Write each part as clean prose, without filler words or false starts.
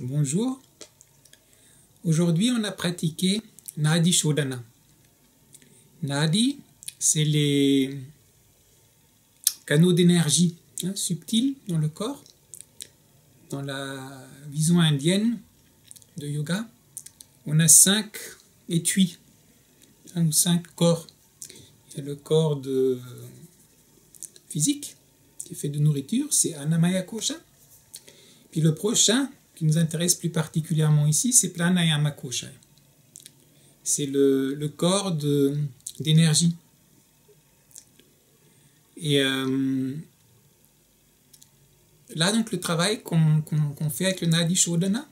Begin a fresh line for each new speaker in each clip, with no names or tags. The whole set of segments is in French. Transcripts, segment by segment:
Bonjour. Aujourd'hui, on a pratiqué Nadi Shodhana. Nadi, c'est les canaux d'énergie subtils dans le corps. Dans la vision indienne de yoga, on a 5 étuis, ou 5 corps. Il y a le corps physique, qui est fait de nourriture, c'est Annamaya Kosha. Puis le prochain, qui nous intéresse plus particulièrement ici, c'est Pranayama Kosha. C'est le corps d'énergie. Et là, donc, le travail qu'on fait avec le Nadi Shodhana,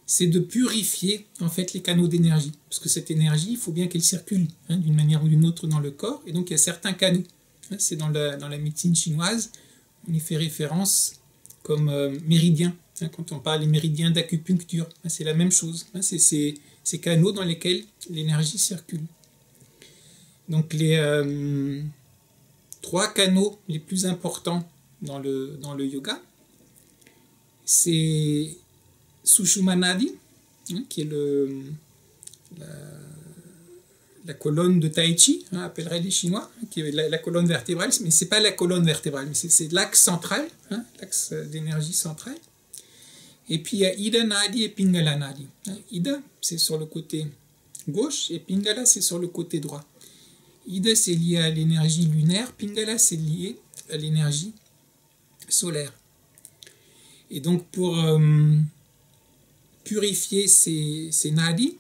c'est de purifier en fait les canaux d'énergie. Parce que cette énergie, il faut bien qu'elle circule d'une manière ou d'une autre dans le corps. Et donc, il y a certains canaux. C'est dans la médecine chinoise, on y fait référence comme méridiens. Quand on parle des méridiens d'acupuncture, c'est la même chose. C'est ces canaux dans lesquels l'énergie circule. Donc les 3 canaux les plus importants dans le yoga, c'est Sushumna Nadi, qui est la colonne de Tai Chi, appelleraient les Chinois, qui est la colonne vertébrale, mais ce n'est pas la colonne vertébrale, mais c'est l'axe central, l'axe d'énergie central. Et puis il y a Ida Nadi et Pingala Nadi. Ida, c'est sur le côté gauche, et Pingala, c'est sur le côté droit. Ida, c'est lié à l'énergie lunaire, Pingala, c'est lié à l'énergie solaire. Et donc pour purifier ces nadis,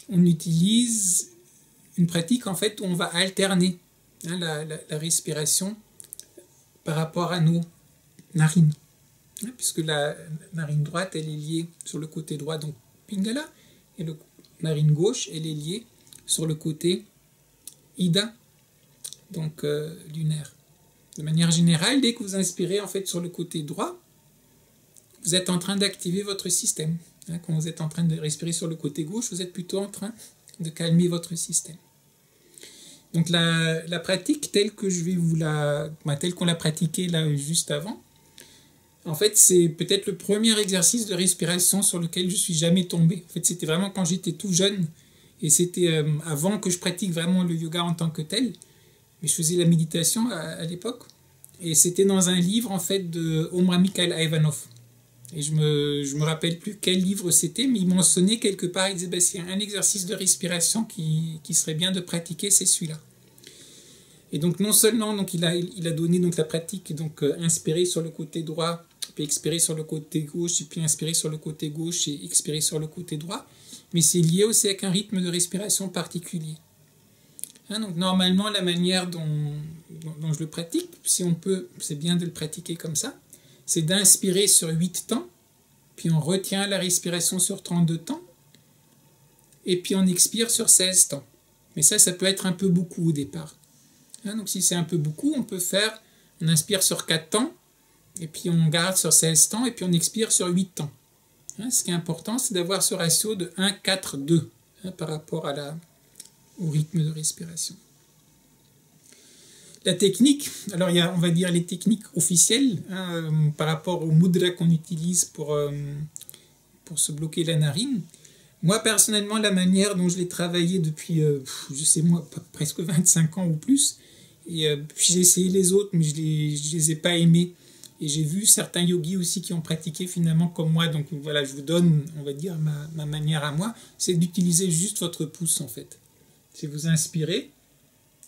on utilise une pratique en fait où on va alterner la respiration par rapport à nos narines. Puisque la narine droite, elle est liée sur le côté droit, donc Pingala, et la narine gauche, elle est liée sur le côté Ida, donc lunaire. De manière générale, dès que vous inspirez en fait sur le côté droit, vous êtes en train d'activer votre système. Quand vous êtes en train de respirer sur le côté gauche, vous êtes plutôt en train de calmer votre système. Donc la pratique telle que telle qu'on l'a pratiquée là juste avant, en fait, c'est peut-être le premier exercice de respiration sur lequel je suis jamais tombé. En fait, c'était vraiment quand j'étais tout jeune, et c'était avant que je pratique vraiment le yoga en tant que tel. Mais je faisais la méditation à l'époque, et c'était dans un livre en fait de Omar Mikhail Ivanov. Et je me rappelle plus quel livre c'était, mais il mentionnait quelque part, il disait s'il y a un exercice de respiration qui serait bien de pratiquer, c'est celui-là. Et donc non seulement donc il a donné donc la pratique donc inspirer sur le côté droit, puis expirer sur le côté gauche, et puis inspirer sur le côté gauche et expirer sur le côté droit, mais c'est lié aussi avec un rythme de respiration particulier. Donc normalement la manière dont je le pratique, si on peut, c'est bien de le pratiquer comme ça, c'est d'inspirer sur 8 temps, puis on retient la respiration sur 32 temps, et puis on expire sur 16 temps. Mais ça peut être un peu beaucoup au départ. Donc si c'est un peu beaucoup, on inspire sur 4 temps, et puis on garde sur 16 temps, et puis on expire sur 8 temps. Ce qui est important, c'est d'avoir ce ratio de 1, 4, 2 par rapport au rythme de respiration. La technique, alors il y a, on va dire, les techniques officielles par rapport au mudra qu'on utilise pour se bloquer la narine. Moi, personnellement, la manière dont je l'ai travaillé depuis, presque 25 ans ou plus, et puis j'ai essayé les autres, mais je les ai pas aimés. Et j'ai vu certains yogis aussi qui ont pratiqué finalement comme moi. Donc voilà, je vous donne, on va dire, ma manière à moi, c'est d'utiliser juste votre pouce en fait. C'est vous inspirez,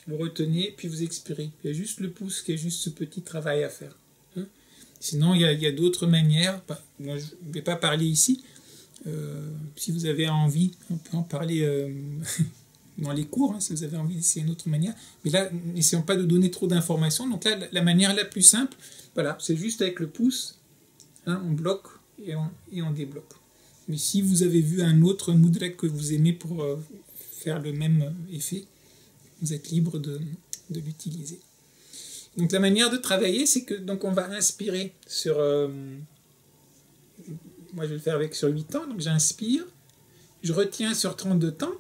vous retenez, puis vous expirez. Il y a juste le pouce qui a juste ce petit travail à faire. Sinon, il y a d'autres manières. Moi, je ne vais pas parler ici. Si vous avez envie, on peut en parler dans les cours, si vous avez envie d'essayer une autre manière. Mais là, n'essayons pas de donner trop d'informations. Donc là, la manière la plus simple, voilà, c'est juste avec le pouce, on bloque et on débloque. Mais si vous avez vu un autre mudra que vous aimez pour faire le même effet, vous êtes libre de l'utiliser. Donc la manière de travailler, c'est que donc on va inspirer sur... moi je vais le faire sur 8 temps, donc j'inspire, je retiens sur 32 temps,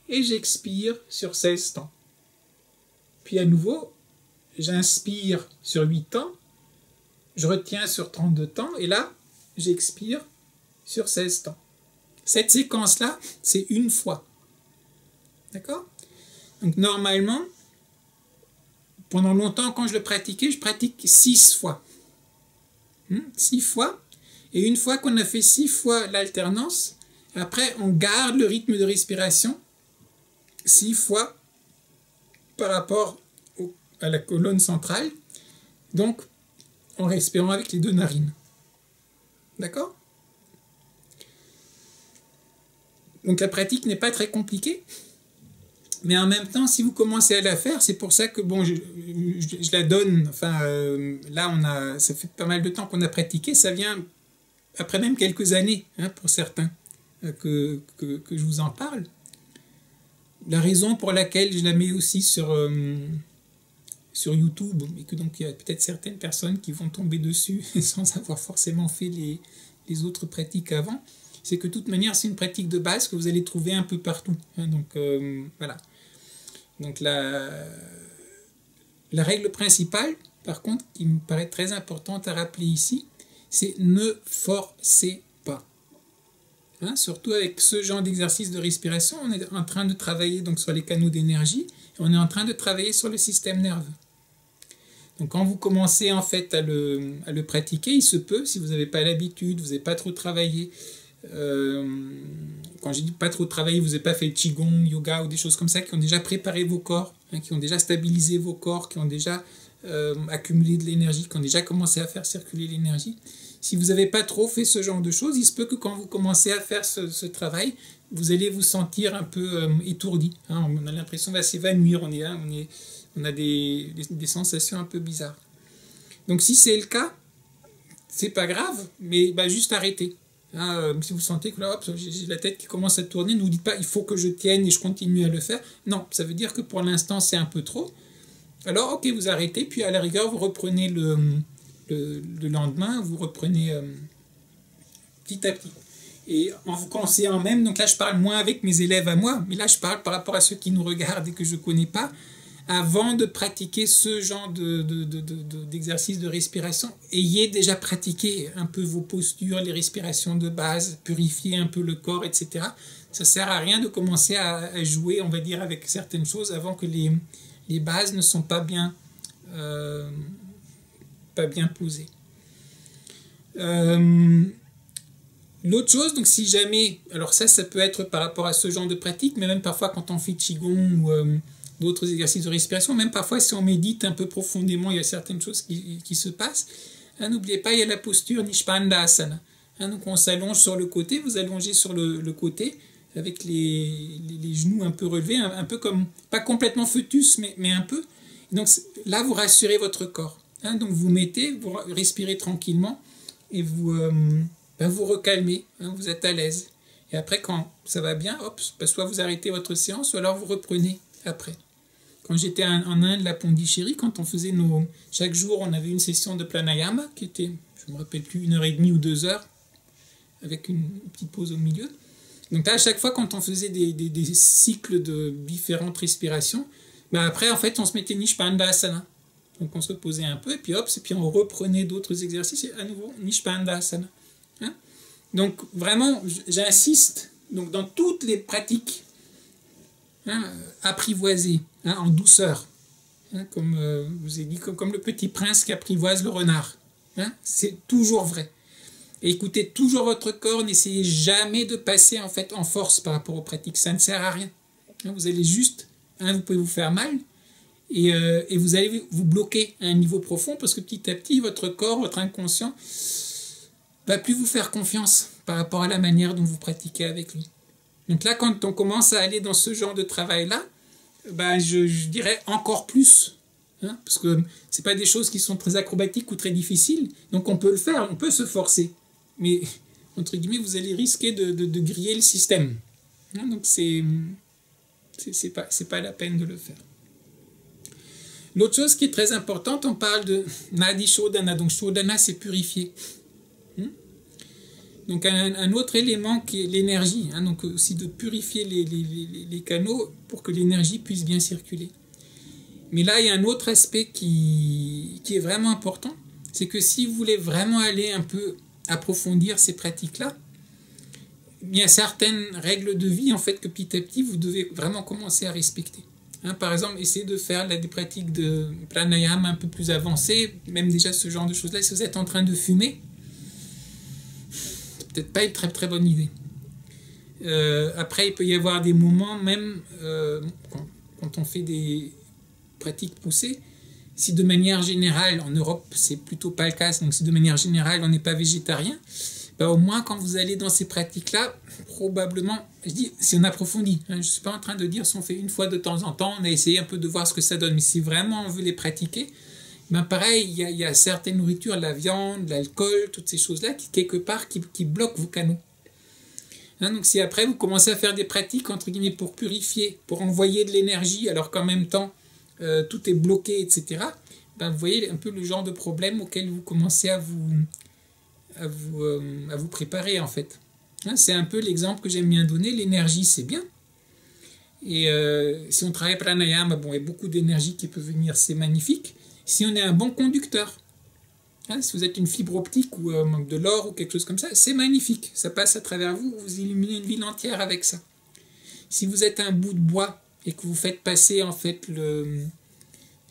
et j'expire sur 16 temps. Puis à nouveau, j'inspire sur 8 temps, je retiens sur 32 temps, et là, j'expire sur 16 temps. Cette séquence-là, c'est une fois. D'accord? Donc normalement, pendant longtemps, quand je le pratiquais, je pratique 6 fois. 6 fois. Et une fois qu'on a fait 6 fois l'alternance, après, on garde le rythme de respiration 6 fois par rapport à la colonne centrale. Donc, en respirant avec les 2 narines. D'accord? Donc la pratique n'est pas très compliquée. Mais en même temps, si vous commencez à la faire, c'est pour ça que bon, je la donne. Enfin, là, ça fait pas mal de temps qu'on a pratiqué. Ça vient après même quelques années, pour certains, que je vous en parle. La raison pour laquelle je la mets aussi sur YouTube, et que donc il y a peut-être certaines personnes qui vont tomber dessus sans avoir forcément fait les autres pratiques avant, c'est que de toute manière, c'est une pratique de base que vous allez trouver un peu partout. Donc, voilà. Donc, la règle principale, par contre, qui me paraît très importante à rappeler ici, c'est ne forcez pas. Surtout avec ce genre d'exercice de respiration, on est en train de travailler donc, sur les canaux d'énergie, et on est en train de travailler sur le système nerveux. Donc quand vous commencez en fait à le pratiquer, il se peut, si vous n'avez pas l'habitude, vous n'avez pas trop travaillé, quand je dis pas trop travaillé, vous n'avez pas fait Qigong, yoga ou des choses comme ça qui ont déjà préparé vos corps, qui ont déjà stabilisé vos corps, qui ont déjà accumulé de l'énergie, qui ont déjà commencé à faire circuler l'énergie. Si vous n'avez pas trop fait ce genre de choses, il se peut que quand vous commencez à faire ce travail, vous allez vous sentir un peu étourdi. On a l'impression de s'évanouir, on a des sensations un peu bizarres. Donc si c'est le cas, c'est pas grave, mais juste arrêtez. Si vous sentez que là, hop, j'ai la tête qui commence à tourner, ne vous dites pas il faut que je tienne et je continue à le faire. Non, ça veut dire que pour l'instant c'est un peu trop. Alors ok, vous arrêtez, puis à la rigueur vous reprenez le lendemain, vous reprenez petit à petit. Et en vous conseillant même, donc là je parle moins avec mes élèves à moi, mais là je parle par rapport à ceux qui nous regardent et que je ne connais pas, avant de pratiquer ce genre d'exercice de respiration, ayez déjà pratiqué un peu vos postures, les respirations de base, purifier un peu le corps, etc. Ça ne sert à rien de commencer à jouer, on va dire, avec certaines choses avant que les bases ne sont pas bien posées. L'autre chose, donc si jamais, alors ça peut être par rapport à ce genre de pratique, mais même parfois quand on fait Qigong ou d'autres exercices de respiration, même parfois si on médite un peu profondément, il y a certaines choses qui se passent. N'oubliez pas, il y a la posture Nishpandasana. Donc on s'allonge sur le côté, vous allongez sur le côté, avec les genoux un peu relevés, un peu comme, pas complètement fœtus, mais un peu. Donc là, vous rassurez votre corps. Donc vous mettez, vous respirez tranquillement, et vous recalmez, vous êtes à l'aise. Et après, quand ça va bien, hop, soit vous arrêtez votre séance, ou alors vous reprenez après. Quand j'étais en Inde, la Pondichéry, quand on faisait chaque jour, on avait une session de pranayama qui était, je ne me rappelle plus, 1h30 ou 2 heures, avec une petite pause au milieu. Donc là, à chaque fois, quand on faisait des cycles de différentes respirations, après, en fait, on se mettait Nishpandasana. Donc on se reposait un peu, et puis hop, et puis on reprenait d'autres exercices, et à nouveau Nishpandasana. Donc vraiment, j'insiste, donc dans toutes les pratiques, apprivoisées, en douceur, comme je vous ai dit, comme le petit prince qui apprivoise le renard. C'est toujours vrai. Et écoutez toujours votre corps, n'essayez jamais de passer en fait en force par rapport aux pratiques, ça ne sert à rien. Vous allez juste, vous pouvez vous faire mal, et vous allez vous bloquer à un niveau profond, parce que petit à petit, votre corps, votre inconscient, va plus vous faire confiance par rapport à la manière dont vous pratiquez avec lui. Donc là, quand on commence à aller dans ce genre de travail-là, je dirais encore plus. Parce que ce n'est pas des choses qui sont très acrobatiques ou très difficiles. Donc on peut le faire, on peut se forcer. Mais, entre guillemets, vous allez risquer de griller le système. Donc c'est pas la peine de le faire. L'autre chose qui est très importante, on parle de Nadi Shodhana. Donc Shodhana, c'est purifier. Donc un autre élément qui est l'énergie, donc aussi de purifier les canaux pour que l'énergie puisse bien circuler. Mais là, il y a un autre aspect qui est vraiment important, c'est que si vous voulez vraiment aller un peu approfondir ces pratiques-là, il y a certaines règles de vie en fait que petit à petit vous devez vraiment commencer à respecter. Hein, par exemple, essayez de faire des pratiques de pranayama un peu plus avancées, même déjà ce genre de choses-là. Si vous êtes en train de fumer, c'est peut-être pas une très très bonne idée. Après, il peut y avoir des moments, même quand on fait des pratiques poussées, si de manière générale, en Europe, c'est plutôt pas le cas, donc si de manière générale, on n'est pas végétarien, ben au moins quand vous allez dans ces pratiques-là, probablement, je dis, si on approfondit, hein, je ne suis pas en train de dire si on fait une fois de temps en temps, on a essayé un peu de voir ce que ça donne, mais si vraiment on veut les pratiquer, ben pareil, il y a certaines nourritures, la viande, l'alcool, toutes ces choses-là, qui quelque part, qui bloquent vos canaux. Hein, donc si après vous commencez à faire des pratiques, entre guillemets, pour purifier, pour envoyer de l'énergie, alors qu'en même temps, tout est bloqué, etc., ben vous voyez un peu le genre de problème auquel vous commencez à vous préparer, en fait. Hein, c'est un peu l'exemple que j'aime bien donner. L'énergie, c'est bien. Et si on travaille pranayama, bon, il y a beaucoup d'énergie qui peut venir, c'est magnifique. Si on est un bon conducteur, hein, si vous êtes une fibre optique ou de l'or ou quelque chose comme ça, c'est magnifique. Ça passe à travers vous, vous illuminez une ville entière avec ça. Si vous êtes un bout de bois et que vous faites passer en fait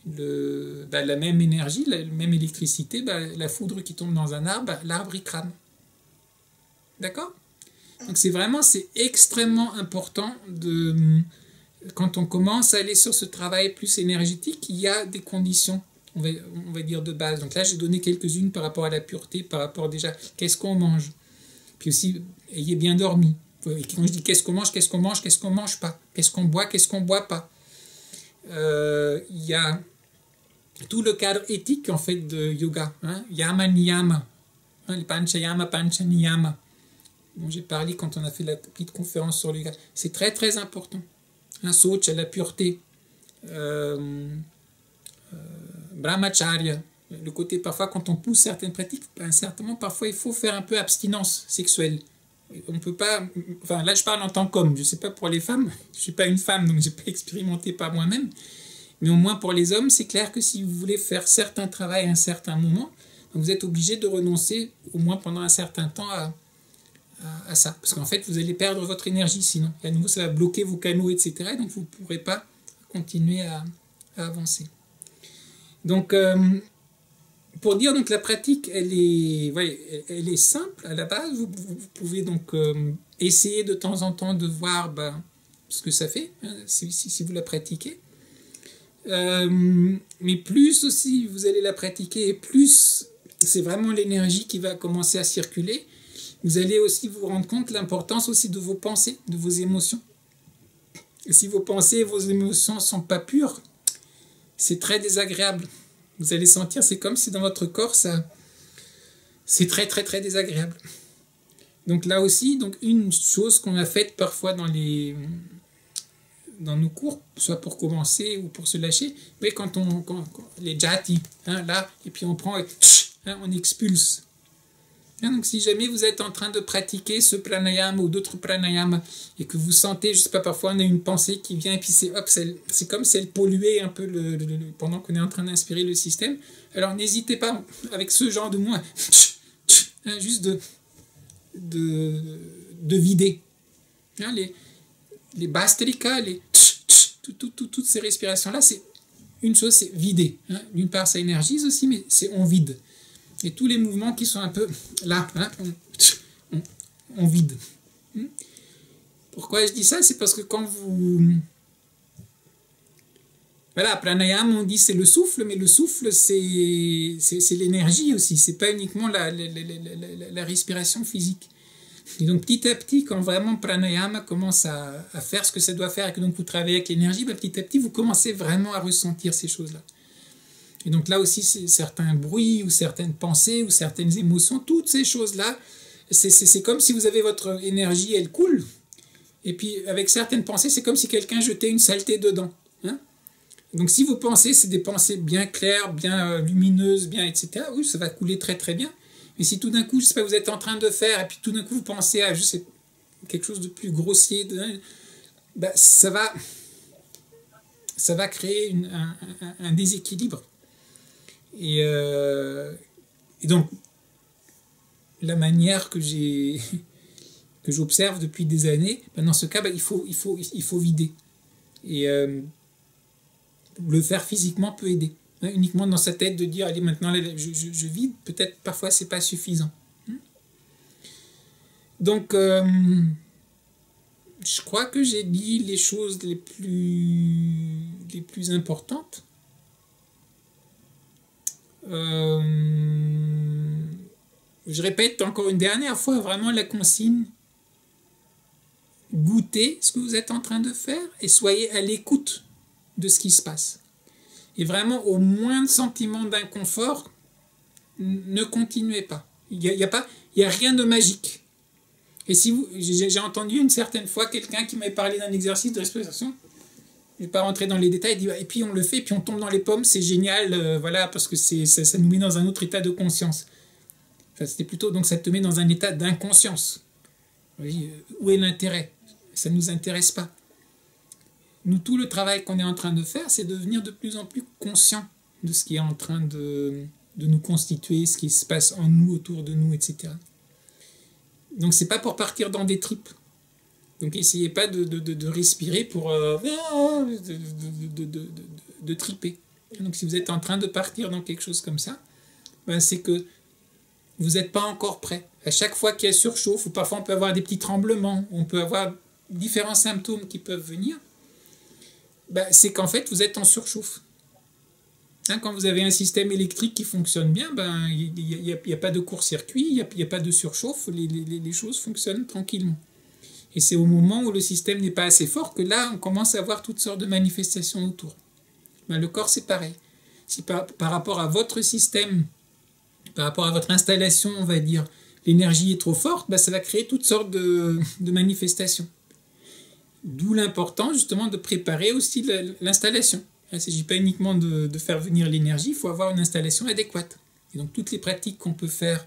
la même énergie, la même électricité, la foudre qui tombe dans un arbre, l'arbre il crame. D'accord ? Donc c'est extrêmement important quand on commence à aller sur ce travail plus énergétique, il y a des conditions, on va dire de base. Donc là j'ai donné quelques-unes par rapport à la pureté, par rapport déjà qu'est-ce qu'on mange. Puis aussi, ayez bien dormi. Et quand je dis qu'est-ce qu'on mange pas. Qu'est-ce qu'on boit pas. Il y a tout le cadre éthique en fait de yoga. Hein, yama niyama. Hein, les panchayama, panchaniyama. Bon, j'ai parlé quand on a fait la petite conférence sur le yoga. C'est très très important. Hein, Socha, la pureté. Brahmacharya. Le côté parfois quand on pousse certaines pratiques, certainement parfois il faut faire un peu abstinence sexuelle. On peut pas, enfin là je parle en tant qu'homme, je sais pas pour les femmes, je suis pas une femme donc j'ai pas expérimenté par moi-même, mais au moins pour les hommes c'est clair que si vous voulez faire certains travaux à un certain moment, vous êtes obligé de renoncer au moins pendant un certain temps à ça, parce qu'en fait vous allez perdre votre énergie sinon, et à nouveau ça va bloquer vos canaux etc. Donc vous ne pourrez pas continuer à avancer. Donc pour dire donc la pratique, elle est simple à la base. Vous pouvez donc essayer de temps en temps de voir ce que ça fait hein, si vous la pratiquez. Mais plus aussi vous allez la pratiquer, plus c'est vraiment l'énergie qui va commencer à circuler. Vous allez aussi vous rendre compte de l'importance aussi de vos pensées, de vos émotions. Et si vos pensées et vos émotions ne sont pas pures, c'est très désagréable. Vous allez sentir, c'est comme si dans votre corps, c'est très très très désagréable. Donc là aussi, donc une chose qu'on a faite parfois dans nos cours, soit pour commencer ou pour se lâcher, mais quand les jati, hein, là, et puis on prend, hein, on expulse. Hein, donc si jamais vous êtes en train de pratiquer ce pranayama ou d'autres pranayama et que vous sentez, je sais pas, parfois on a une pensée qui vient et puis c'est comme si elle polluait un peu pendant qu'on est en train d'inspirer le système. Alors n'hésitez pas avec ce genre de mots, hein, juste de vider. Hein, les bastrika, toutes ces respirations-là, c'est une chose, c'est vider. Hein. D'une part, ça énergise aussi, mais on vide. Et tous les mouvements qui sont un peu là, hein, on vide. Pourquoi je dis ça? C'est parce que quand vous... Voilà, pranayama, on dit c'est le souffle, mais le souffle, c'est l'énergie aussi. C'est pas uniquement la respiration physique. Et donc petit à petit, quand vraiment pranayama commence à faire ce que ça doit faire et que donc vous travaillez avec l'énergie, petit à petit, vous commencez vraiment à ressentir ces choses-là. Et donc là aussi, certains bruits ou certaines pensées ou certaines émotions, toutes ces choses-là, c'est comme si vous avez votre énergie, elle coule. Et puis avec certaines pensées, c'est comme si quelqu'un jetait une saleté dedans. Hein. Donc si vos pensées, c'est des pensées bien claires, bien lumineuses, bien etc., oui, ça va couler très très bien. Mais si tout d'un coup, je sais pas, vous êtes en train de faire, et puis tout d'un coup vous pensez à, je sais, quelque chose de plus grossier, ça va créer un déséquilibre. Et donc, la manière que j'ai que j'observe depuis des années, dans ce cas, il faut vider. Et le faire physiquement peut aider. Uniquement dans sa tête de dire, allez, maintenant, je vide, peut-être parfois, c'est pas suffisant. Donc, je crois que j'ai dit les choses les plus importantes. Je répète encore une dernière fois, vraiment la consigne. Goûtez ce que vous êtes en train de faire et soyez à l'écoute de ce qui se passe. Et vraiment, au moindre sentiment d'inconfort, ne continuez pas. Il y a rien de magique. Et si j'ai entendu une certaine fois quelqu'un qui m'avait parlé d'un exercice de respiration. Je ne vais pas rentrer dans les détails. Il dit, et puis on le fait, puis on tombe dans les pommes, c'est génial, voilà, parce que ça nous met dans un autre état de conscience. Enfin, c'était plutôt, donc ça te met dans un état d'inconscience. Oui, où est l'intérêt? Ça ne nous intéresse pas. Nous, tout le travail qu'on est en train de faire, c'est devenir de plus en plus conscient de ce qui est en train de nous constituer, ce qui se passe en nous, autour de nous, etc. Donc, c'est pas pour partir dans des tripes. Donc, essayez pas de respirer pour de triper. Donc, si vous êtes en train de partir dans quelque chose comme ça, c'est que vous n'êtes pas encore prêt. À chaque fois qu'il y a surchauffe, ou parfois on peut avoir des petits tremblements, on peut avoir différents symptômes qui peuvent venir, c'est qu'en fait, vous êtes en surchauffe. Quand vous avez un système électrique qui fonctionne bien, il n'y a pas de court-circuit, il n'y a pas de surchauffe, les choses fonctionnent tranquillement. Et c'est au moment où le système n'est pas assez fort que là, on commence à avoir toutes sortes de manifestations autour. Le corps, c'est pareil. Si par rapport à votre système, par rapport à votre installation, on va dire, l'énergie est trop forte, ça va créer toutes sortes de manifestations. D'où l'important, justement, de préparer aussi l'installation. Il ne s'agit pas uniquement de faire venir l'énergie, il faut avoir une installation adéquate. Et donc, toutes les pratiques qu'on peut faire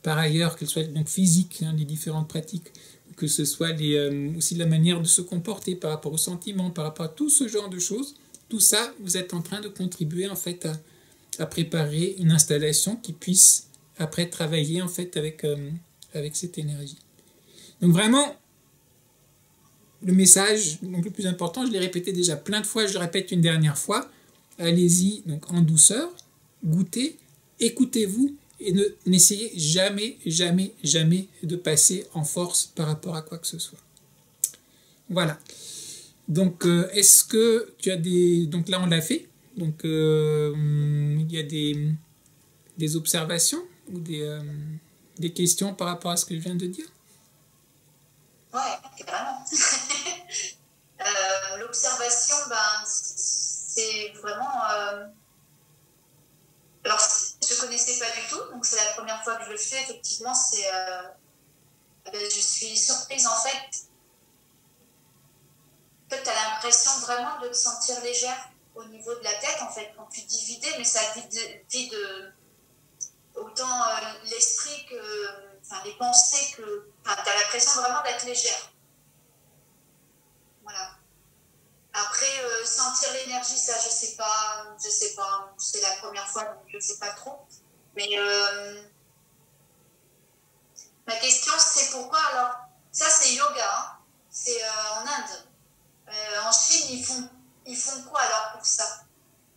par ailleurs, qu'elles soient donc physiques, les différentes pratiques, que ce soit aussi la manière de se comporter par rapport aux sentiments, par rapport à tout ce genre de choses, tout ça, vous êtes en train de contribuer en fait à préparer une installation qui puisse après travailler en fait avec cette énergie. Donc vraiment, le message donc le plus important, je l'ai répété déjà plein de fois, je le répète une dernière fois, allez-y donc en douceur, goûtez, écoutez-vous et n'essayez jamais, jamais, jamais de passer en force par rapport à quoi que ce soit. Voilà. Donc, est-ce que tu as des... Donc là, on l'a fait. Donc, il y a des observations ou des questions par rapport à ce que je viens de dire?
Ouais, carrément. L'observation, c'est vraiment... Alors, je ne connaissais pas du tout, donc c'est la première fois que je le fais. Effectivement, je suis surprise en fait. En fait, tu as l'impression vraiment de te sentir légère au niveau de la tête, en fait, quand tu dis vider, mais ça vide autant l'esprit que les pensées que... tu as l'impression vraiment d'être légère. Voilà. Après, sentir l'énergie, ça, je sais pas, c'est la première fois, donc je sais pas trop. Mais ma question, c'est pourquoi, alors, ça c'est yoga, hein, c'est en Inde. En Chine, ils font quoi alors pour ça?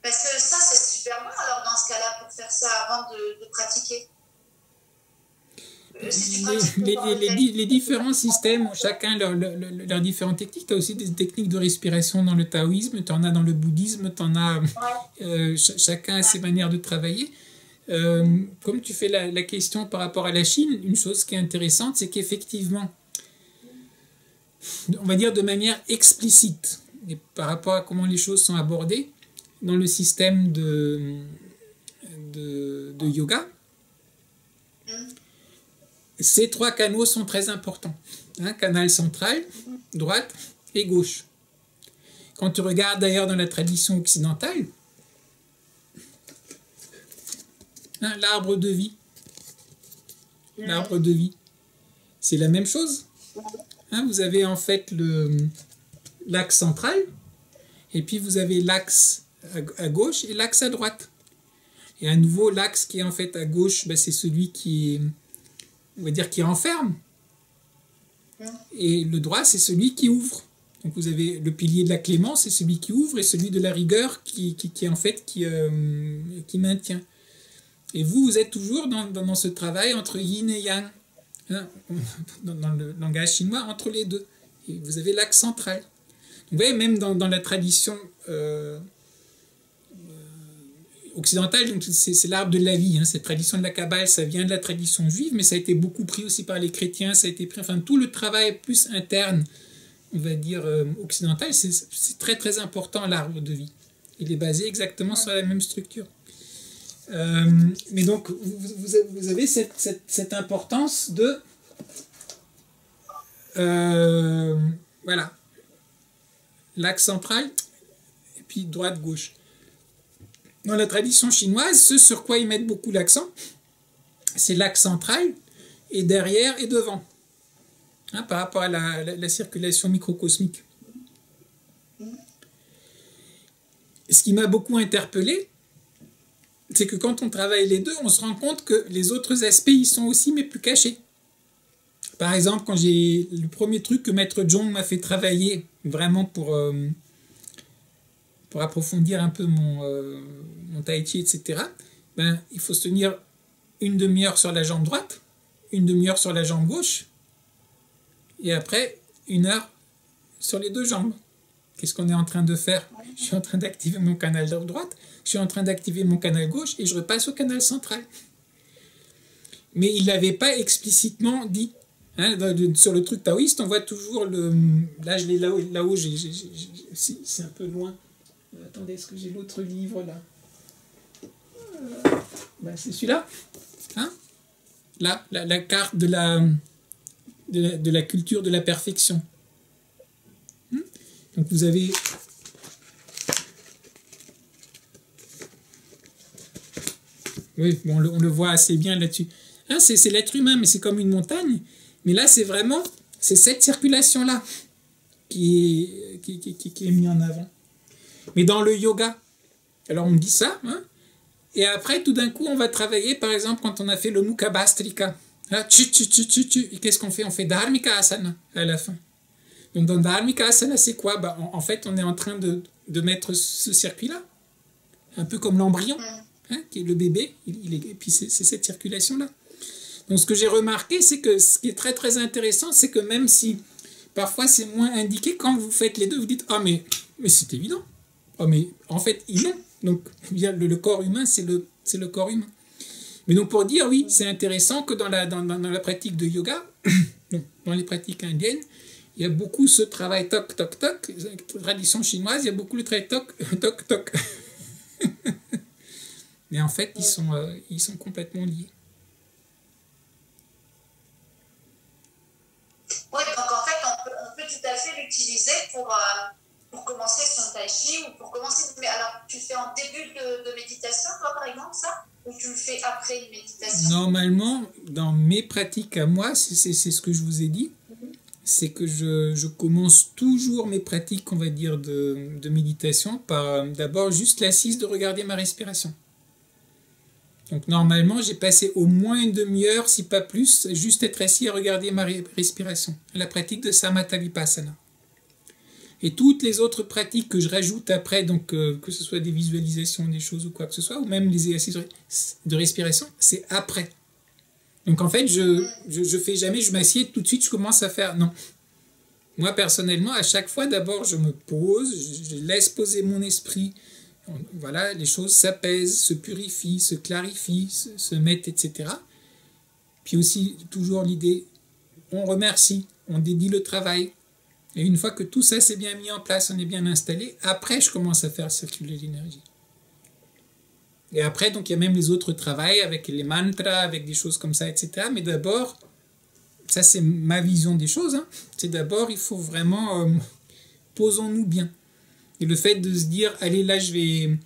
Parce que ça, c'est super bon alors dans ce cas-là pour faire ça avant de pratiquer.
Les différents systèmes ont chacun leurs différentes techniques. Tu as aussi des techniques de respiration dans le taoïsme, tu en as dans le bouddhisme, tu en as chacun a ses manières de travailler. Comme tu fais la question par rapport à la Chine, une chose qui est intéressante, c'est qu'effectivement, on va dire de manière explicite, et par rapport à comment les choses sont abordées dans le système de yoga, ces trois canaux sont très importants. Canal central, droite et gauche. Quand tu regardes d'ailleurs dans la tradition occidentale, l'arbre de vie, c'est la même chose. Vous avez en fait l'axe central, et puis vous avez l'axe à gauche et l'axe à droite. Et à nouveau, l'axe qui est en fait à gauche, c'est celui qui est, on va dire, qui renferme. Et le droit, c'est celui qui ouvre. Donc vous avez le pilier de la clémence, c'est celui qui ouvre, et celui de la rigueur qui maintient. Et vous êtes toujours dans ce travail entre yin et yang, hein, dans le langage chinois, entre les deux. Et vous avez l'axe central. Vous voyez, même dans la tradition occidentale, donc c'est l'arbre de la vie, hein, cette tradition de la Kabbale, ça vient de la tradition juive, mais ça a été beaucoup pris aussi par les chrétiens, ça a été pris, enfin tout le travail plus interne, on va dire occidental, c'est très très important, l'arbre de vie. Il est basé exactement sur la même structure. Mais donc vous avez cette importance de voilà, l'axe central et puis droite gauche. Dans la tradition chinoise, ce sur quoi ils mettent beaucoup l'accent, c'est l'axe central et derrière et devant, hein, par rapport à la circulation microcosmique. Ce qui m'a beaucoup interpellé, c'est que quand on travaille les deux, on se rend compte que les autres aspects, ils sont aussi, mais plus cachés. Par exemple, quand j'ai le premier truc que Maître Zhong m'a fait travailler, vraiment pour approfondir un peu mon tai chi, etc., ben, il faut se tenir une demi-heure sur la jambe droite, une demi-heure sur la jambe gauche, et après, 1 heure sur les deux jambes. Qu'est-ce qu'on est en train de faire? Je suis en train d'activer mon canal droite, je suis en train d'activer mon canal gauche, et je repasse au canal central. Mais il ne l'avait pas explicitement dit. Hein, sur le truc taoïste, on voit toujours le... Là, je l'ai là-haut, c'est un peu loin. Attendez, est-ce que j'ai l'autre livre là? Ben, c'est celui-là. Hein, là, la carte de la culture de la perfection. Donc vous avez... Oui, bon, on le voit assez bien là-dessus. Hein, c'est l'être humain, mais c'est comme une montagne. Mais là, c'est cette circulation-là qui est mise en avant. Mais dans le yoga, alors on me dit ça, hein, et après, tout d'un coup, on va travailler, par exemple, quand on a fait le Mukha Bhastrika. Hein, et qu'est-ce qu'on fait? On fait Dharmika Asana à la fin. Donc dans Dharmika Asana, c'est quoi? Ben, en fait, on est en train de mettre ce circuit-là, un peu comme l'embryon, hein, qui est le bébé, et puis c'est cette circulation-là. Donc ce que j'ai remarqué, c'est que ce qui est très très intéressant, c'est que même si parfois c'est moins indiqué, quand vous faites les deux, vous dites « Ah mais c'est évident !» Oh mais en fait, ils l'ont. Donc le corps humain, c'est le corps humain. Mais donc pour dire, oui, c'est intéressant que dans la pratique de yoga, dans les pratiques indiennes, il y a beaucoup ce travail toc toc toc, tradition chinoise, il y a beaucoup le travail toc toc toc. Mais en fait, ils sont complètement liés.
Oui, donc en fait, on peut tout à fait l'utiliser pour commencer son tai chi ou pour commencer. Mais alors, tu le fais en début de méditation, toi, par exemple, ça? Ou tu le fais après une méditation?
Normalement, dans mes pratiques à moi, c'est ce que je vous ai dit, c'est que je commence toujours mes pratiques, on va dire, de méditation par d'abord juste l'assise de regarder ma respiration. Donc normalement, j'ai passé au moins une demi-heure, si pas plus, juste être assis à regarder ma respiration. La pratique de Samatha Vipassana. Et toutes les autres pratiques que je rajoute après, donc que ce soit des visualisations, des choses ou quoi que ce soit, ou même les exercices de respiration, c'est après. Donc en fait, je fais jamais, je m'assieds tout de suite, je commence à faire. Non. Moi personnellement, à chaque fois, d'abord, je me pose, je laisse poser mon esprit. Voilà, les choses s'apaisent, se purifient, se clarifient, se mettent, etc. Puis aussi, toujours l'idée, on remercie, on dédie le travail. Et une fois que tout ça s'est bien mis en place, on est bien installé, après, je commence à faire circuler l'énergie. Et après, donc, il y a même les autres travails avec les mantras, avec des choses comme ça, etc. Mais d'abord, ça c'est ma vision des choses, hein. C'est d'abord, il faut vraiment, posons-nous bien. Et le fait de se dire, allez, là, je vais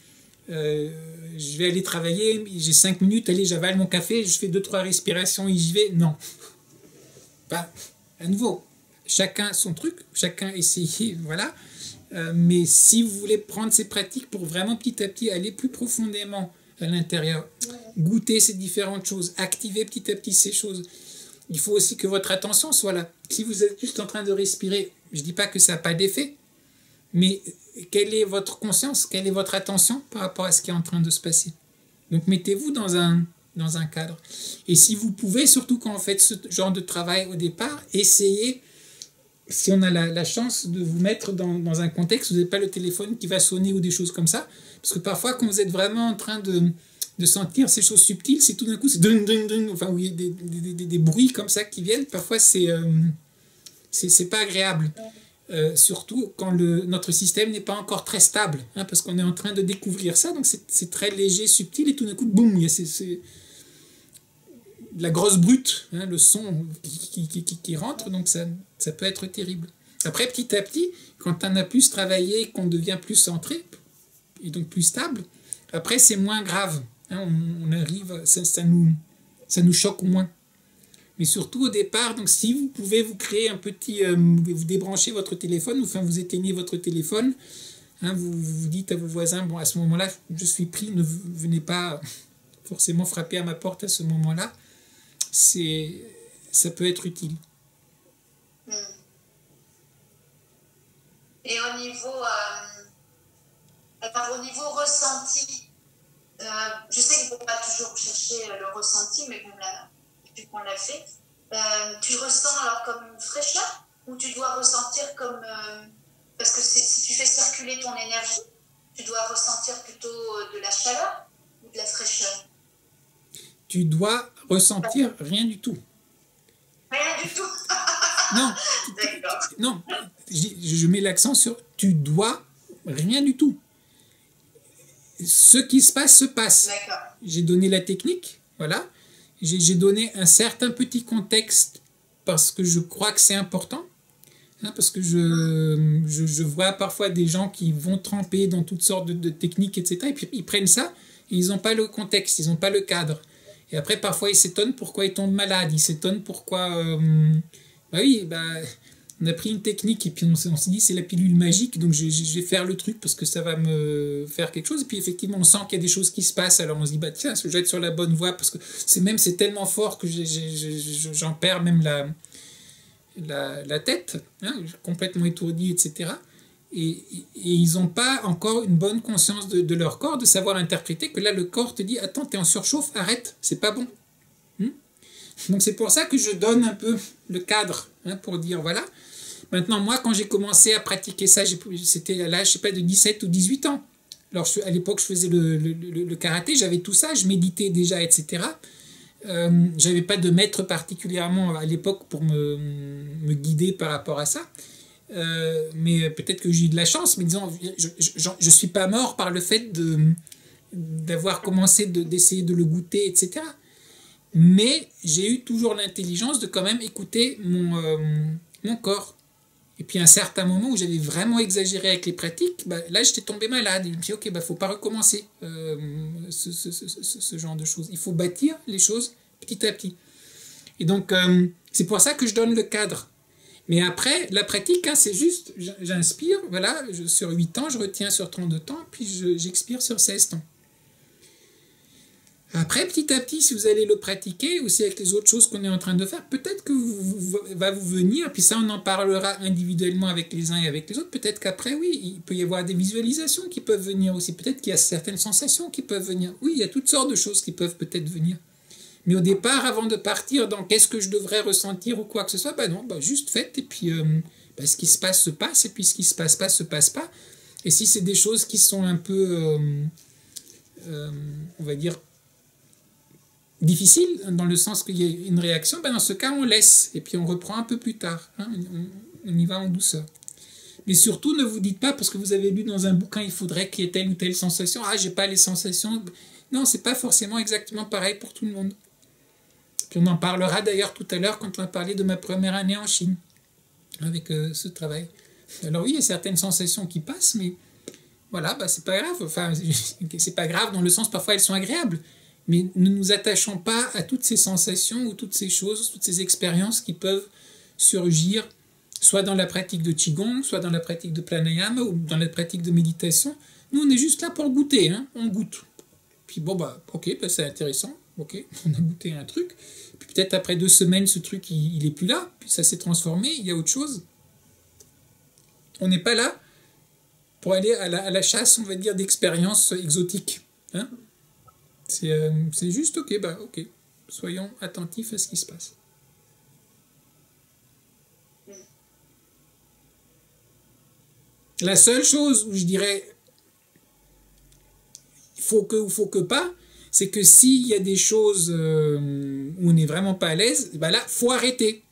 aller travailler, j'ai 5 minutes, allez, j'avale mon café, je fais 2-3 respirations et j'y vais. Non. Pas, à nouveau, chacun son truc, chacun essayer, voilà. Mais si vous voulez prendre ces pratiques pour vraiment petit à petit aller plus profondément à l'intérieur, goûter ces différentes choses, activer petit à petit ces choses, il faut aussi que votre attention soit là. Si vous êtes juste en train de respirer, je ne dis pas que ça n'a pas d'effet, mais quelle est votre conscience, quelle est votre attention par rapport à ce qui est en train de se passer? Donc mettez-vous dans un cadre. Et si vous pouvez, surtout quand vous faites ce genre de travail au départ, essayez, si on a la chance de vous mettre dans un contexte où vous n'avez pas le téléphone qui va sonner ou des choses comme ça, parce que parfois quand vous êtes vraiment en train de sentir ces choses subtiles, c'est tout d'un coup, c'est ding, ding, ding, enfin, oui, des bruits comme ça qui viennent, parfois c'est pas agréable. Surtout quand notre système n'est pas encore très stable, hein, parce qu'on est en train de découvrir ça, donc c'est très léger, subtil, et tout d'un coup, boum, il y a c'est la grosse brute, hein, le son qui rentre, donc ça peut être terrible. Après, petit à petit, quand on a plus travaillé, qu'on devient plus centré, et donc plus stable, après c'est moins grave, hein, on arrive, ça nous choque moins. Mais surtout au départ, donc si vous pouvez vous créer un petit, vous débranchez votre téléphone, enfin vous éteignez votre téléphone, hein, vous dites à vos voisins, bon à ce moment-là, je suis pris, ne venez pas forcément frapper à ma porte à ce moment-là, ça peut être utile.
Et au niveau ressenti, je sais qu'il ne faut pas toujours chercher le ressenti, mais bon, là, vu qu'on l'a fait, tu ressens alors comme une fraîcheur ou tu dois ressentir comme... parce que si tu fais circuler ton énergie, tu dois ressentir plutôt de la chaleur ou de la fraîcheur?
Tu dois ressentir rien du tout.
Rien du tout.
Non, non, je mets l'accent sur tu dois rien du tout. Ce qui se passe, se passe. J'ai donné la technique, voilà. J'ai donné un certain petit contexte parce que je crois que c'est important. Hein, parce que je vois parfois des gens qui vont tremper dans toutes sortes de techniques, etc. Et puis ils prennent ça et ils n'ont pas le contexte, ils n'ont pas le cadre. Et après, parfois, ils s'étonnent pourquoi ils tombent malades, ils s'étonnent pourquoi... on a pris une technique et puis on s'est dit c'est la pilule magique, donc je vais faire le truc parce que ça va me faire quelque chose. Et puis effectivement, on sent qu'il y a des choses qui se passent, alors on se dit, bah tiens, je vais être sur la bonne voie, parce que c'est tellement fort que j'en perds même la tête, hein, complètement étourdi, etc. Et ils n'ont pas encore une bonne conscience de leur corps, de savoir interpréter que là, le corps te dit, attends, t'es en surchauffe, arrête, c'est pas bon. Donc c'est pour ça que je donne un peu le cadre, hein, pour dire, voilà. Maintenant, moi, quand j'ai commencé à pratiquer ça, c'était à l'âge, je sais pas, de 17 ou 18 ans. Alors, à l'époque, je faisais le karaté, j'avais tout ça, je méditais déjà, etc. J'avais pas de maître particulièrement à l'époque pour me guider par rapport à ça. Mais peut-être que j'ai eu de la chance, mais disons, je suis pas mort par le fait d'avoir commencé d'essayer de le goûter, etc. Mais j'ai eu toujours l'intelligence de quand même écouter mon corps. Et puis à un certain moment où j'avais vraiment exagéré avec les pratiques, bah, là j'étais tombé malade. Et je me suis dit, ok, bah, faut pas recommencer ce genre de choses. Il faut bâtir les choses petit à petit. Et donc c'est pour ça que je donne le cadre. Mais après, la pratique, hein, c'est juste, j'inspire, voilà, sur 8 ans, je retiens sur 32 temps, puis j'expire sur 16 temps. Après, petit à petit, si vous allez le pratiquer, aussi avec les autres choses qu'on est en train de faire, peut-être que va vous venir, puis ça, on en parlera individuellement avec les uns et avec les autres. Peut-être qu'après, oui, il peut y avoir des visualisations qui peuvent venir aussi. Peut-être qu'il y a certaines sensations qui peuvent venir. Oui, il y a toutes sortes de choses qui peuvent peut-être venir. Mais au départ, avant de partir dans qu'est-ce que je devrais ressentir ou quoi que ce soit, bah non, bah juste faites, et puis ce qui se passe, et puis ce qui se passe pas. Et si c'est des choses qui sont un peu, on va dire, difficiles, dans le sens qu'il y a une réaction, bah dans ce cas, on laisse, et puis on reprend un peu plus tard. Hein, on y va en douceur. Mais surtout, ne vous dites pas, parce que vous avez lu dans un bouquin, il faudrait qu'il y ait telle ou telle sensation. Ah, j'ai pas les sensations. Non, c'est pas forcément exactement pareil pour tout le monde. Puis on en parlera d'ailleurs tout à l'heure quand on va parler de ma première année en Chine, avec ce travail. Alors oui, il y a certaines sensations qui passent, mais voilà, bah, c'est pas grave. Enfin, c'est pas grave dans le sens, parfois elles sont agréables. Mais ne nous attachons pas à toutes ces sensations ou toutes ces choses, toutes ces expériences qui peuvent surgir, soit dans la pratique de Qigong, soit dans la pratique de Pranayama ou dans la pratique de méditation. Nous, on est juste là pour goûter, hein, on goûte. Puis bon, bah, ok, bah, c'est intéressant, ok, on a goûté un truc. Puis peut-être après 2 semaines, ce truc, il est plus là, puis ça s'est transformé, il y a autre chose. On n'est pas là pour aller à la chasse, on va dire, d'expériences exotiques. Hein. C'est juste, ok, soyons attentifs à ce qui se passe. La seule chose où je dirais faut que pas, c'est que s'il y a des choses où on n'est vraiment pas à l'aise, ben là, faut arrêter.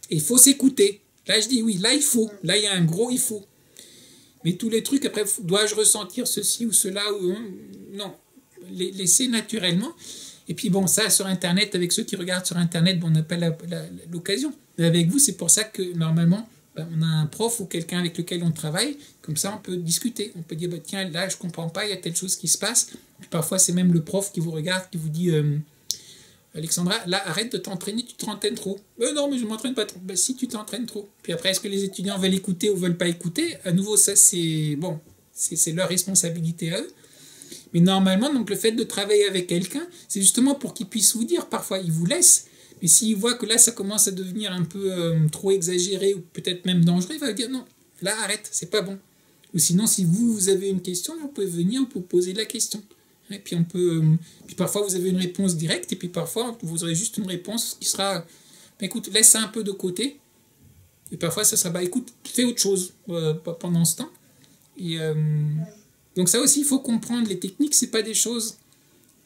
Et il faut s'écouter. Là, je dis oui, là, il faut. Là, il y a un gros il faut. Mais tous les trucs, après, dois-je ressentir ceci ou cela ou non. Laisser naturellement. Et puis bon, ça, sur Internet, avec ceux qui regardent sur Internet, bon, on n'a pas l'occasion. Mais avec vous, c'est pour ça que, normalement, on a un prof ou quelqu'un avec lequel on travaille, comme ça on peut discuter, on peut dire tiens là je comprends pas, il y a telle chose qui se passe. Puis parfois c'est même le prof qui vous regarde, qui vous dit Alexandra, là arrête de t'entraîner, tu t'entraînes trop. Non mais je m'entraîne pas trop. Si tu t'entraînes trop. Puis après est-ce que les étudiants veulent écouter ou veulent pas écouter? À nouveau ça c'est bon, c'est leur responsabilité à eux. Mais normalement donc le fait de travailler avec quelqu'un, c'est justement pour qu'il puisse vous dire, parfois il vous laisse. Mais s'il voit que là, ça commence à devenir un peu trop exagéré ou peut-être même dangereux, il va dire non, là, arrête, c'est pas bon. Ou sinon, si vous avez une question, vous pouvez venir, vous pouvez poser la question. Et puis, puis parfois, vous avez une réponse directe, et puis parfois, vous aurez juste une réponse qui sera écoute, laisse ça un peu de côté. Et parfois, ça sera écoute, fais autre chose pendant ce temps. Et donc, ça aussi, il faut comprendre les techniques, c'est pas des choses.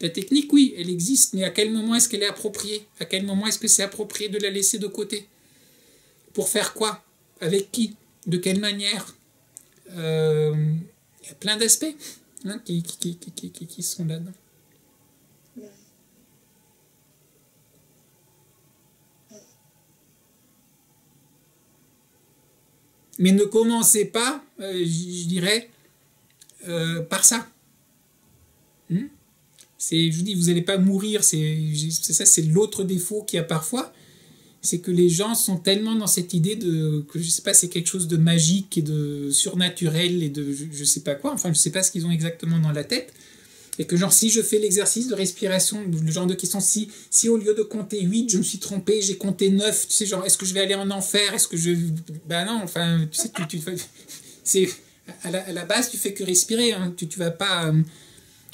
La technique, oui, elle existe, mais à quel moment est-ce qu'elle est appropriée? À quel moment est-ce que c'est approprié de la laisser de côté? Pour faire quoi? Avec qui? De quelle manière? Il y a plein d'aspects qui sont là-dedans. Mais ne commencez pas, je dirais, par ça. Je vous dis, vous n'allez pas mourir, c'est ça, c'est l'autre défaut qu'il y a parfois, c'est que les gens sont tellement dans cette idée que je sais pas, c'est quelque chose de magique et de surnaturel et de je sais pas quoi, enfin je sais pas ce qu'ils ont exactement dans la tête, et que genre si je fais l'exercice de respiration, le genre de question, si au lieu de compter 8, je me suis trompé, j'ai compté 9, tu sais, genre est-ce que je vais aller en enfer, est-ce que ben non, enfin tu sais, c'est à la base tu fais que respirer, hein, tu vas pas...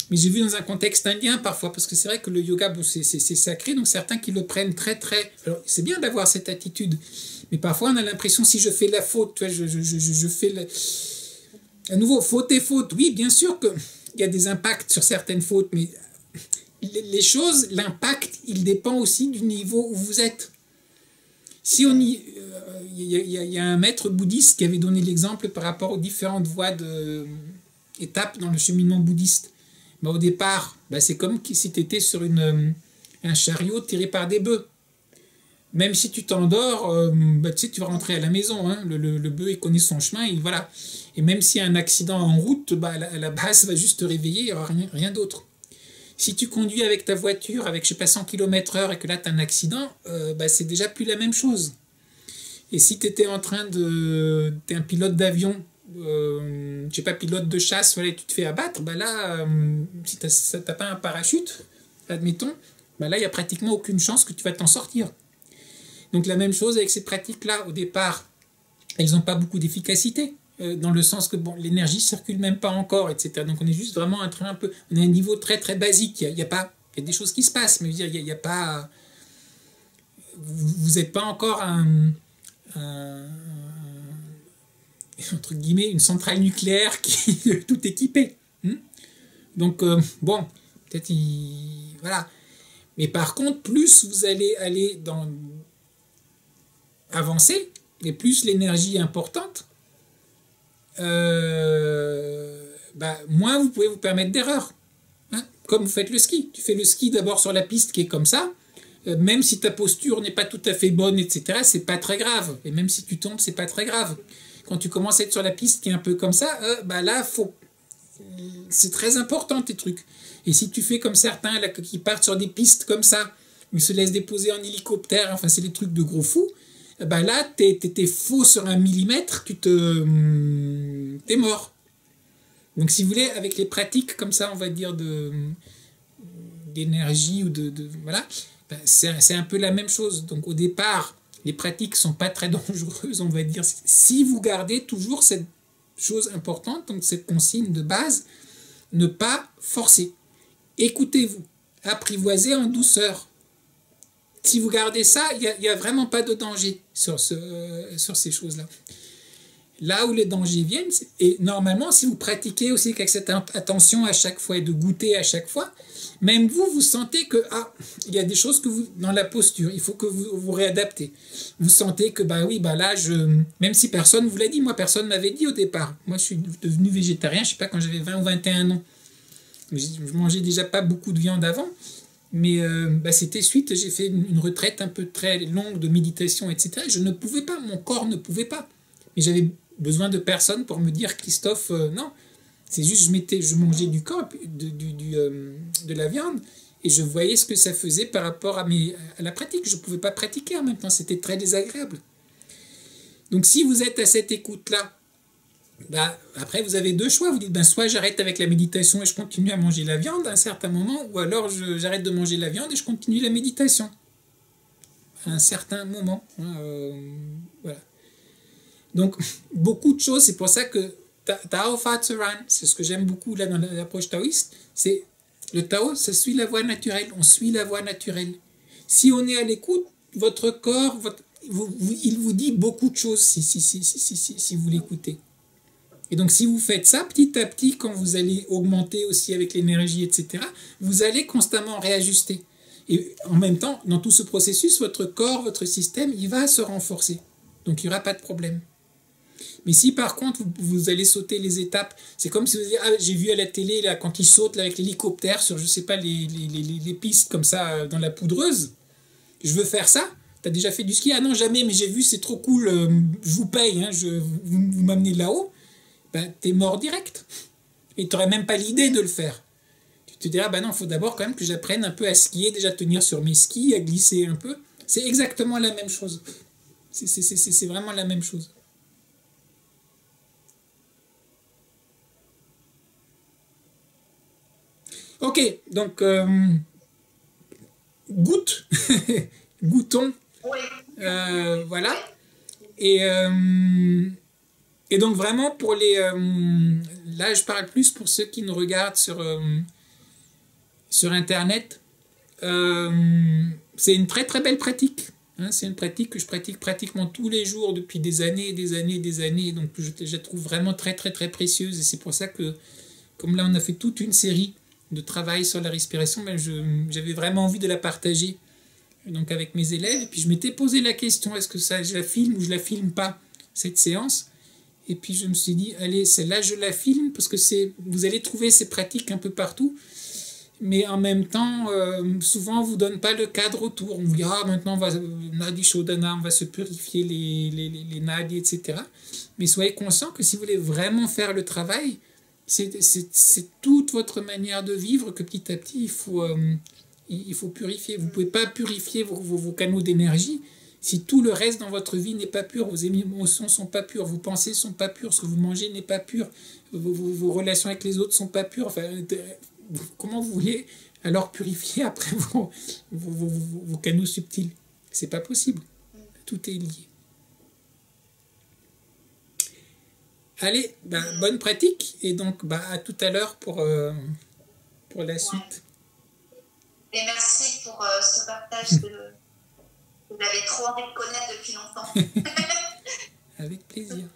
Mais j'ai vu dans un contexte indien parfois, parce que c'est vrai que le yoga, bon, c'est sacré, donc certains qui le prennent très très... Alors c'est bien d'avoir cette attitude, mais parfois on a l'impression si je fais la faute, tu vois, je fais... À nouveau, faute et faute, oui, bien sûr qu'il y a des impacts sur certaines fautes, mais les choses, l'impact, il dépend aussi du niveau où vous êtes. Si on y... Il y a un maître bouddhiste qui avait donné l'exemple par rapport aux différentes voies étapes dans le cheminement bouddhiste. Bah, au départ, c'est comme si tu étais sur un chariot tiré par des bœufs. Même si tu t'endors, tu sais, tu vas rentrer à la maison. Hein. Le bœuf, il connaît son chemin. Et, voilà. Et même s'il y a un accident en route, à la base, ça va juste te réveiller. Il n'y aura rien d'autre. Si tu conduis avec ta voiture avec, je sais pas, 100 km/h et que là, tu as un accident, c'est déjà plus la même chose. Et si tu étais en train de... Tu es un pilote d'avion, je sais pas, pilote de chasse, voilà, tu te fais abattre, là, si t'as pas un parachute, admettons, là, il n'y a pratiquement aucune chance que tu vas t'en sortir. Donc la même chose avec ces pratiques-là, au départ, elles n'ont pas beaucoup d'efficacité, dans le sens que l'énergie circule même pas encore, etc. Donc on est juste vraiment on a un niveau très très basique, il y a des choses qui se passent, mais je veux dire, il y a pas... Vous n'êtes pas encore entre guillemets, une centrale nucléaire qui est tout équipée. Donc, peut-être, voilà. Mais par contre, plus vous allez aller avancer, et plus l'énergie est importante, moins vous pouvez vous permettre d'erreurs. Comme vous faites le ski. Tu fais le ski d'abord sur la piste qui est comme ça, même si ta posture n'est pas tout à fait bonne, etc., c'est pas très grave. Et même si tu tombes, c'est pas très grave. Quand tu commences à être sur la piste qui est un peu comme ça, là, c'est très important tes trucs. Et si tu fais comme certains là, qui partent sur des pistes comme ça, ils se laissent déposer en hélicoptère, enfin c'est des trucs de gros fous, là, t'es faux sur 1 millimètre, t'es mort. Donc si vous voulez, avec les pratiques comme ça, on va dire d'énergie ou voilà, Ben, c'est un peu la même chose. Donc au départ, les pratiques ne sont pas très dangereuses, on va dire. Si vous gardez toujours cette chose importante, donc cette consigne de base, ne pas forcer. Écoutez-vous, apprivoisez en douceur. Si vous gardez ça, il n'y a vraiment pas de danger sur ces choses-là. Là où les dangers viennent, et normalement, si vous pratiquez aussi avec cette attention à chaque fois et de goûter à chaque fois, même vous sentez que il y a des choses que dans la posture, il faut que vous réadaptez. Vous sentez que là, même si personne vous l'a dit, moi personne m'avait dit au départ. Moi, je suis devenu végétarien, je sais pas quand j'avais 20 ou 21 ans. Je mangeais déjà pas beaucoup de viande avant, mais c'était suite, j'ai fait une retraite un peu très longue de méditation, etc. Je ne pouvais pas, mon corps ne pouvait pas. Mais j'avais besoin de personne pour me dire, Christophe, non. C'est juste, je mangeais du corps, de la viande, et je voyais ce que ça faisait par rapport à la pratique. Je ne pouvais pas pratiquer en même temps, c'était très désagréable. Donc si vous êtes à cette écoute-là, après vous avez deux choix. Vous dites, soit j'arrête avec la méditation et je continue à manger la viande à un certain moment, ou alors j'arrête de manger la viande et je continue la méditation à un certain moment. Voilà. Donc, beaucoup de choses, c'est pour ça que Tao Fa Tsuran, c'est ce que j'aime beaucoup là dans l'approche taoïste, c'est le Tao, ça suit la voie naturelle, on suit la voie naturelle. Si on est à l'écoute, votre corps, il vous dit beaucoup de choses si vous l'écoutez. Et donc, si vous faites ça, petit à petit, quand vous allez augmenter aussi avec l'énergie, etc., vous allez constamment réajuster. Et en même temps, dans tout ce processus, votre corps, votre système, il va se renforcer. Donc, il n'y aura pas de problème. Mais si par contre vous allez sauter les étapes, c'est comme si vous dites, j'ai vu à la télé là, quand ils sautent là, avec l'hélicoptère sur, je sais pas, les pistes comme ça dans la poudreuse, je veux faire ça. T'as déjà fait du ski? Ah non, jamais, mais j'ai vu, c'est trop cool, je vous paye, hein, vous m'amenez là-haut. T'es mort direct. Et t'aurais même pas l'idée de le faire. Tu te diras, non, il faut d'abord quand même que j'apprenne un peu à skier, déjà tenir sur mes skis, à glisser un peu. C'est exactement la même chose. C'est vraiment la même chose. Ok, donc goûte, goûtons, voilà. Et donc vraiment pour là je parle plus pour ceux qui nous regardent sur Internet. C'est une très très belle pratique. Hein, c'est une pratique que je pratique pratiquement tous les jours depuis des années, des années, des années. Donc je la trouve vraiment très très très précieuse. Et c'est pour ça que, comme là on a fait toute une série de travail sur la respiration, j'avais vraiment envie de la partager donc avec mes élèves. Et puis je m'étais posé la question, est-ce que je la filme ou je la filme pas, cette séance? Et puis je me suis dit, allez, celle-là je la filme parce que vous allez trouver ces pratiques un peu partout. Mais en même temps, souvent on ne vous donne pas le cadre autour. On vous dit, maintenant on va Nadi Shodhana, on va se purifier les nadis, etc. Mais soyez conscient que si vous voulez vraiment faire le travail, c'est toute votre manière de vivre que petit à petit il faut purifier. Vous ne pouvez pas purifier vos canaux d'énergie si tout le reste dans votre vie n'est pas pur. Vos émotions ne sont pas pures, vos pensées ne sont pas pures, ce que vous mangez n'est pas pur, vos relations avec les autres ne sont pas pures. Enfin, comment vous voulez alors purifier après vos canaux subtils? C'est pas possible. Tout est lié. Allez, bonne pratique et donc à tout à l'heure pour la suite.
Et merci pour ce partage que vous avez trop envie de connaître depuis longtemps.
Avec plaisir.